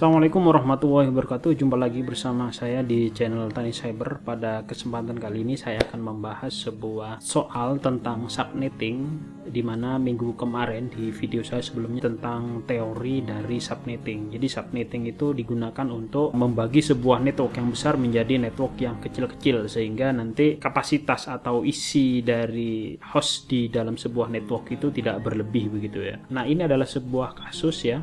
Assalamualaikum warahmatullahi wabarakatuh. Jumpa lagi bersama saya di channel Tani Cyber. Pada kesempatan kali ini saya akan membahas sebuah soal tentang subnetting, di mana minggu kemarin di video saya sebelumnya tentang teori dari subnetting. Jadi subnetting itu digunakan untuk membagi sebuah network yang besar menjadi network yang kecil-kecil, sehingga nanti kapasitas atau isi dari host di dalam sebuah network itu tidak berlebih begitu ya. Nah, ini adalah sebuah kasus ya.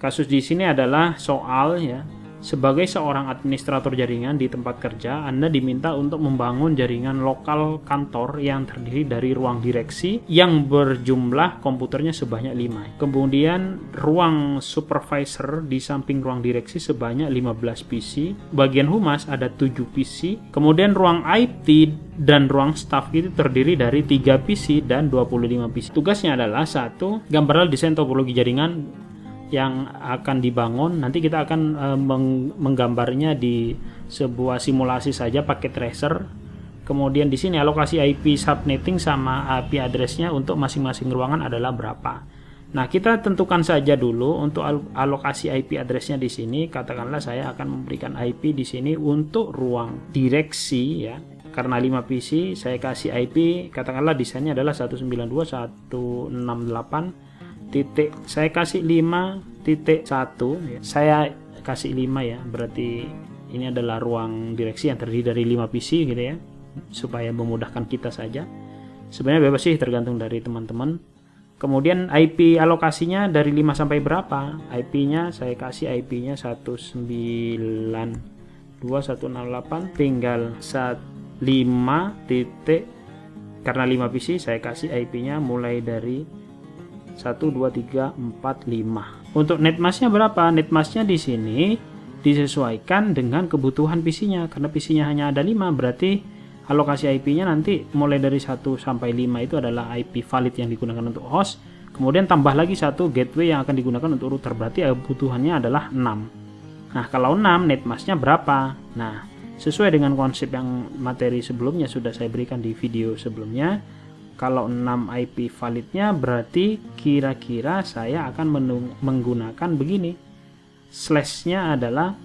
Kasus di sini adalah soal ya, sebagai seorang administrator jaringan di tempat kerja, Anda diminta untuk membangun jaringan lokal kantor yang terdiri dari ruang direksi yang berjumlah komputernya sebanyak 5. Kemudian ruang supervisor di samping ruang direksi sebanyak 15 PC. Bagian humas ada 7 PC. Kemudian ruang IT dan ruang staff itu terdiri dari 3 PC dan 25 PC. Tugasnya adalah 1. Gambaran desain topologi jaringan yang akan dibangun. Nanti kita akan menggambarnya di sebuah simulasi saja pakai tracer. Kemudian di sini alokasi IP subnetting sama IP address-nya untuk masing-masing ruangan adalah berapa. Nah, kita tentukan saja dulu untuk alokasi IP address-nya di sini. Katakanlah saya akan memberikan IP di sini untuk ruang direksi ya. Karena 5 PC, saya kasih IP, katakanlah desainnya adalah 192.168. Saya kasih 5.1 ya. Saya kasih 5 ya, berarti ini adalah ruang direksi yang terdiri dari 5 PC gitu ya, supaya memudahkan kita saja. Sebenarnya bebas sih, tergantung dari teman-teman. Kemudian IP alokasinya dari 5 sampai berapa? IP-nya saya kasih IP-nya 192.168 tinggal 5 titik, karena 5 PC saya kasih IP-nya mulai dari 1, 2, 3, 4, 5. Untuk netmasknya berapa? Netmasknya di sini disesuaikan dengan kebutuhan PC-nya. Karena PC-nya hanya ada 5, berarti alokasi IP-nya nanti mulai dari 1 sampai 5 itu adalah IP valid yang digunakan untuk host. Kemudian tambah lagi 1 gateway yang akan digunakan untuk router. Berarti kebutuhannya adalah 6. Nah, kalau 6 netmasknya berapa? Nah, sesuai dengan konsep yang materi sebelumnya sudah saya berikan di video sebelumnya. Kalau 6 IP validnya berarti kira-kira saya akan menggunakan begini. Slashnya adalah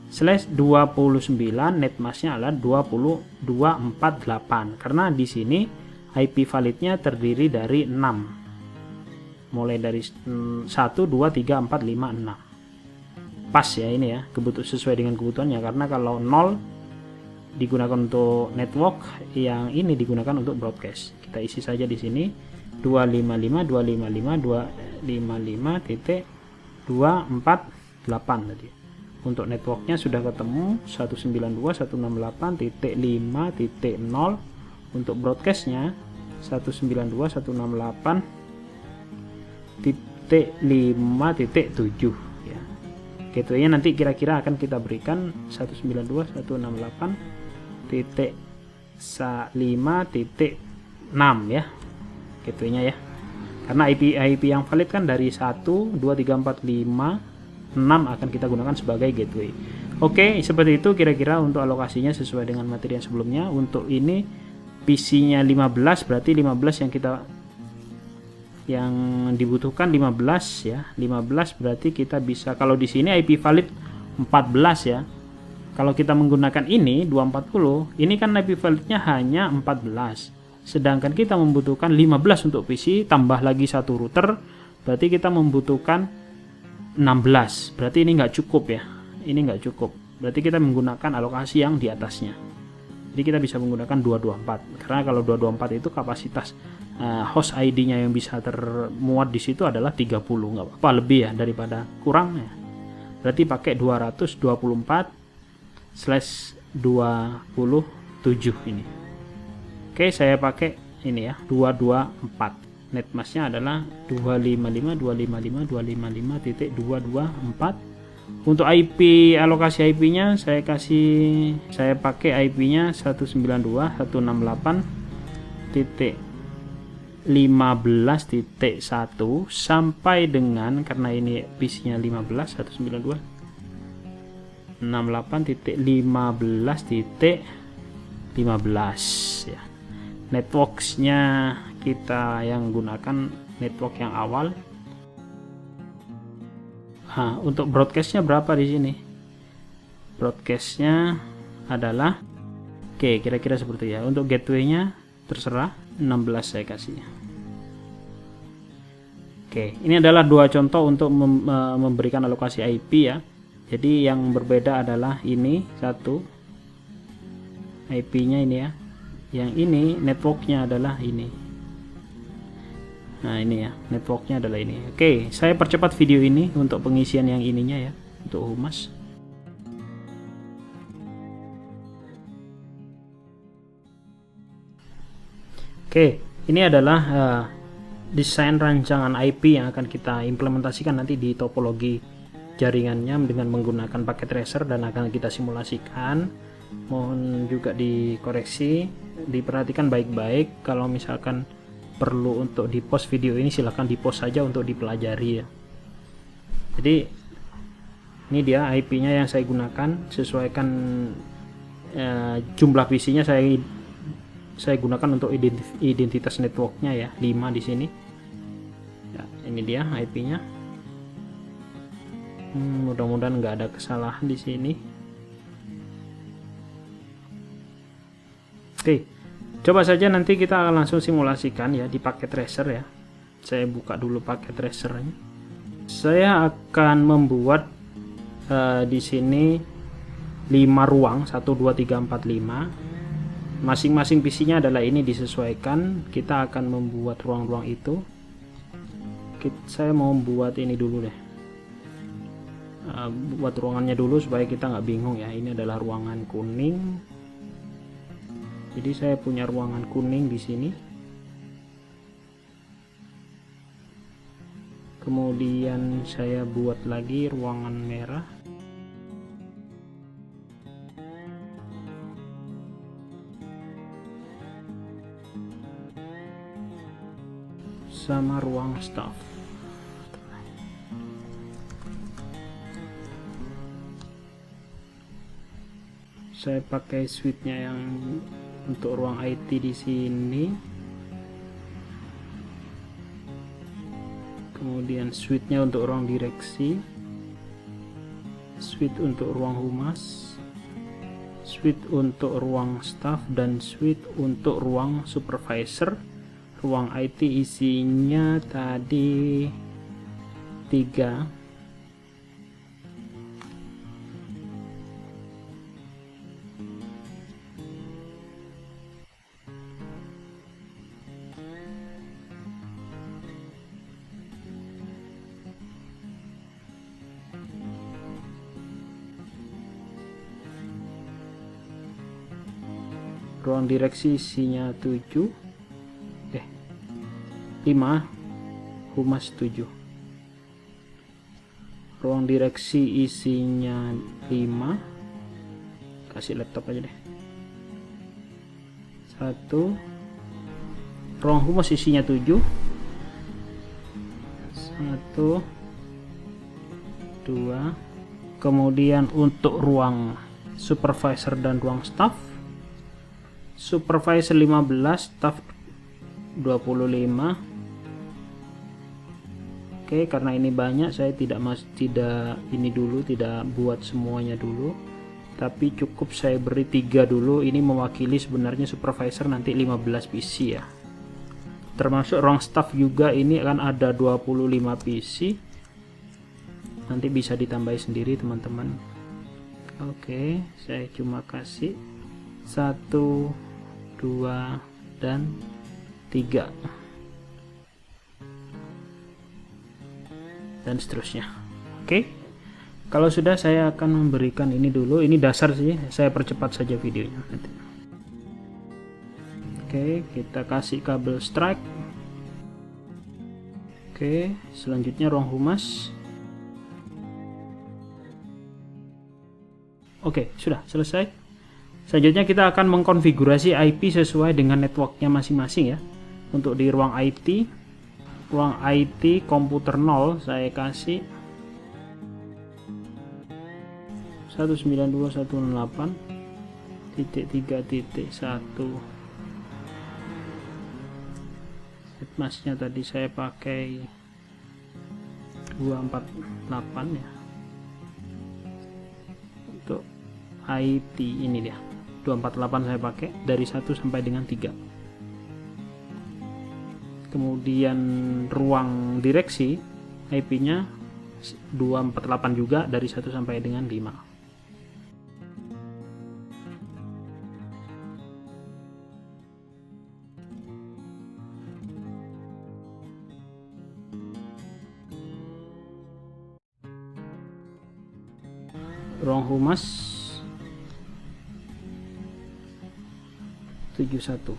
slash 29, netmasknya adalah 20248. Karena di sini IP validnya terdiri dari 6. Mulai dari 1, 2, 3, 4, 5, 6. Pas ya ini ya, sesuai dengan kebutuhannya. Karena kalau 0 digunakan untuk network, yang ini digunakan untuk broadcast. Kita isi saja di sini 255.255.248 tadi. Untuk networknya sudah ketemu 192.168.5.0. Untuk broadcastnya 192.168.5.7 ya. Gateway-nya nanti kira-kira akan kita berikan 192.168.5.6 ya, gateway-nya ya. Karena IP yang valid kan dari 1, 2, 3, 4, 5, 6 akan kita gunakan sebagai gateway. Oke, seperti itu kira-kira untuk alokasinya sesuai dengan materi yang sebelumnya. Untuk ini PC-nya 15, berarti 15 yang dibutuhkan 15 ya. 15 berarti kita bisa, kalau di sini IP valid 14 ya. Kalau kita menggunakan ini 240, ini kan IP validnya hanya 14. Sedangkan kita membutuhkan 15 untuk PC, tambah lagi satu router, berarti kita membutuhkan 16. Berarti ini nggak cukup ya. Ini nggak cukup. Berarti kita menggunakan alokasi yang di atasnya. Jadi kita bisa menggunakan 224. Karena kalau 224 itu kapasitas host ID-nya yang bisa termuat di situ adalah 30. Nggak apa-apa lebih ya daripada kurangnya. Berarti pakai 224/27 ini. Oke, saya pakai ini ya, 224. Netmasknya adalah 255.255.255.224. Untuk IP alokasi IP-nya saya pakai IP-nya 192.168.15.1 sampai dengan, karena ini PC-nya 15, 192.168.15.15 ya. Networks-nya kita yang gunakan network yang awal Nah, untuk broadcastnya berapa di sini? Broadcastnya adalah oke, kira-kira seperti ya. Untuk gateway-nya terserah 16 saya kasih. Oke, ini adalah dua contoh untuk memberikan alokasi IP ya. Jadi yang berbeda adalah ini satu IP-nya ini ya. Yang ini networknya adalah ini. Nah ini ya, networknya adalah ini. Oke, saya percepat video ini untuk pengisian yang ininya ya, untuk humas. Oke, ini adalah desain rancangan IP yang akan kita implementasikan nanti di topologi jaringannya dengan menggunakan paket tracer dan akan kita simulasikan. Mohon juga dikoreksi, diperhatikan baik-baik. Kalau misalkan perlu untuk di post video ini, silahkan di post saja untuk dipelajari ya. Jadi ini dia IP-nya yang saya gunakan, sesuaikan jumlah PC-nya saya gunakan untuk identitas networknya ya, 5 di sini ya. Ini dia IP-nya. Mudah-mudahan nggak ada kesalahan di sini. Oke, coba saja nanti kita akan langsung simulasikan ya di paket tracer ya. Saya buka dulu paket tracernya. Saya akan membuat di sini 5 ruang, 1 2 3 4 5. Masing-masing PC-nya adalah ini disesuaikan. Kita akan membuat ruang-ruang itu. Saya mau buat ini dulu deh. Buat ruangannya dulu supaya kita nggak bingung ya. Ini adalah ruangan kuning. Jadi saya punya ruangan kuning di sini. Kemudian saya buat lagi ruangan merah. Sama ruang staff. Saya pakai switch-nya yang untuk ruang IT di sini. Kemudian switch-nya untuk ruang direksi. Switch untuk ruang humas. Switch untuk ruang staff dan switch untuk ruang supervisor. Ruang IT isinya tadi 3. Ruang direksi isinya 7. 5, humas 7. Ruang direksi isinya 5. Kasih laptop aja deh. 1. Ruang humas isinya 7. 1 2. Kemudian untuk ruang supervisor dan ruang staff, supervisor 15, staff 25. Oke, karena ini banyak, saya tidak ini dulu, tidak buat semuanya dulu, tapi cukup saya beri 3 dulu. Ini mewakili sebenarnya supervisor nanti 15 PC ya, termasuk ruang staff juga. Ini akan ada 25 PC, nanti bisa ditambahi sendiri teman-teman. Oke, saya cuma kasih 1 2 dan 3 dan seterusnya. Oke, kalau sudah, saya akan memberikan ini dulu. Ini dasar sih, saya percepat saja videonya nanti. Oke, kita kasih kabel strike. Oke, selanjutnya ruang humas. Oke, sudah selesai. Selanjutnya kita akan mengkonfigurasi IP sesuai dengan networknya masing-masing ya. Untuk di ruang IT, komputer 0 saya kasih 192.168.3.1. Setmasnya tadi saya pakai 248 ya. Untuk IT ini dia 248 saya pakai dari 1 sampai dengan 3. Kemudian ruang direksi IP-nya 248 juga dari 1 sampai dengan 5. Ruang humas 71.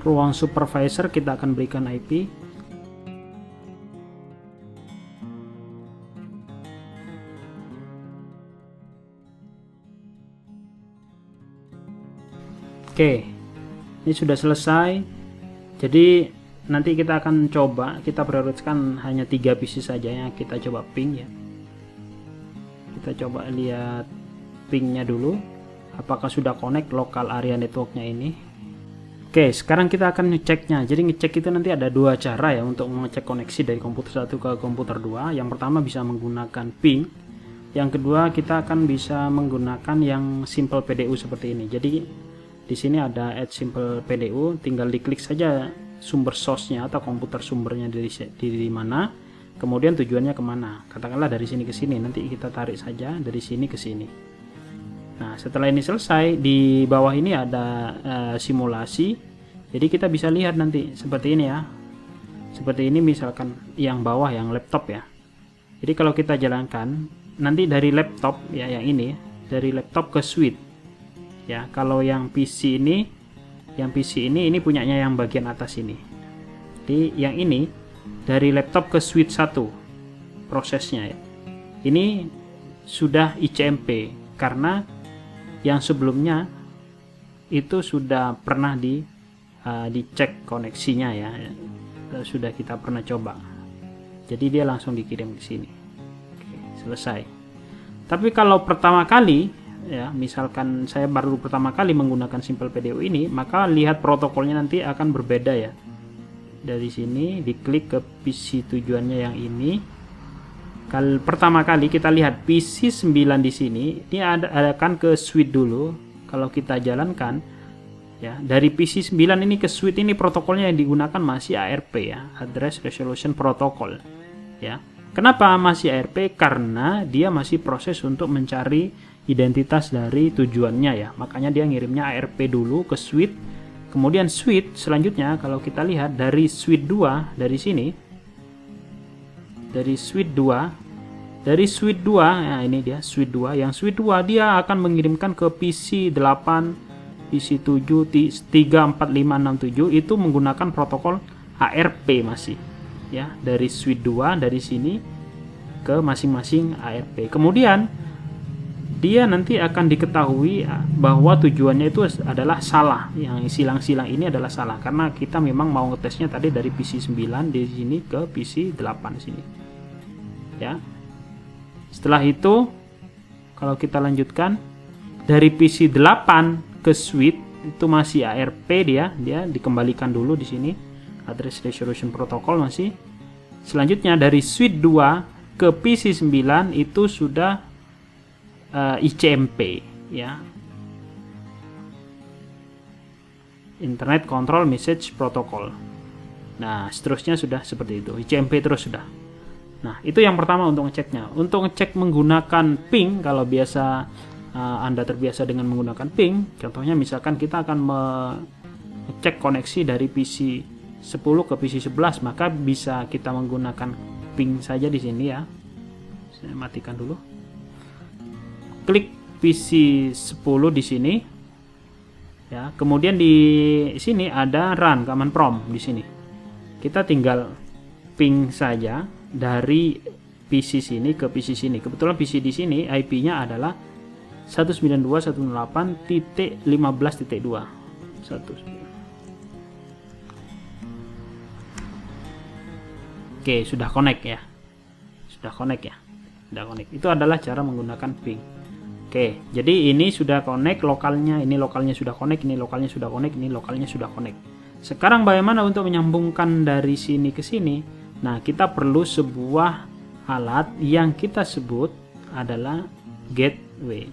Ruang supervisor kita akan berikan IP Oke, ini sudah selesai. Jadi nanti kita akan coba, kita prioritaskan hanya 3 PC saja yang kita coba ping ya. Kita coba lihat pingnya dulu, apakah sudah connect lokal area networknya ini. Oke, sekarang kita akan ngeceknya. Jadi ngecek itu nanti ada 2 cara ya untuk mengecek koneksi dari komputer 1 ke komputer 2. Yang pertama bisa menggunakan ping. Yang kedua kita akan bisa menggunakan yang simple PDU seperti ini. Jadi di sini ada add simple PDU, tinggal diklik saja sumber source-nya atau komputer sumbernya di mana, kemudian tujuannya kemana. Katakanlah dari sini ke sini, nanti kita tarik saja dari sini ke sini. Nah, setelah ini selesai, di bawah ini ada simulasi. Jadi kita bisa lihat nanti seperti ini ya. Seperti ini misalkan yang bawah yang laptop ya. Jadi kalau kita jalankan nanti dari laptop ya, yang ini dari laptop ke switch. Ya, kalau yang PC ini punyanya yang bagian atas ini. Jadi yang ini dari laptop ke switch 1 prosesnya ya. Ini sudah ICMP karena yang sebelumnya itu sudah pernah dicek koneksinya ya. Sudah kita pernah coba. Jadi dia langsung dikirim ke sini. Oke, selesai. Tapi kalau pertama kali ya, misalkan saya baru pertama kali menggunakan simple PDU ini, maka lihat protokolnya nanti akan berbeda ya. Dari sini diklik ke PC tujuannya yang ini. Kalau pertama kali kita lihat PC 9 di sini, ini adakan ke switch dulu. Kalau kita jalankan ya, dari PC 9 ini ke switch ini protokolnya yang digunakan masih ARP ya, Address Resolution Protocol ya. Kenapa masih ARP? Karena dia masih proses untuk mencari identitas dari tujuannya ya, makanya dia ngirimnya ARP dulu ke switch, kemudian switch selanjutnya kalau kita lihat dari switch 2 dari sini, dari switch 2 nah ini dia switch 2, yang switch 2 dia akan mengirimkan ke PC 8, PC 7, 3, 4, 5, 6, 7 itu menggunakan protokol ARP masih ya, dari switch 2 dari sini ke masing-masing ARP. Kemudian dia nanti akan diketahui bahwa tujuannya itu adalah salah. Yang silang-silang ini adalah salah karena kita memang mau ngetesnya tadi dari PC 9 di sini ke PC 8 sini. Ya. Setelah itu kalau kita lanjutkan dari PC 8 ke switch itu masih ARP dia dikembalikan dulu di sini. Address Resolution Protocol masih. Selanjutnya dari switch 2 ke PC 9 itu sudah ICMP ya, Internet Control Message Protocol. Nah seterusnya sudah seperti itu, ICMP terus sudah. Nah itu yang pertama untuk ngeceknya. Untuk ngecek menggunakan ping, kalau biasa Anda terbiasa dengan menggunakan ping, contohnya misalkan kita akan mengecek koneksi dari PC 10 ke PC 11, maka bisa kita menggunakan ping saja di sini ya. Saya matikan dulu. Klik PC 10 di sini ya, kemudian di sini ada run command prompt di sini. Kita tinggal ping saja dari PC sini ke PC sini. Kebetulan PC di sini IP-nya adalah 192.168.15.2. Oke, sudah connect ya. Sudah connect. Itu adalah cara menggunakan ping. Oke, jadi ini sudah connect lokalnya, ini lokalnya sudah connect, ini lokalnya sudah connect, ini lokalnya sudah connect. Sekarang bagaimana untuk menyambungkan dari sini ke sini? Nah, kita perlu sebuah alat yang kita sebut adalah gateway.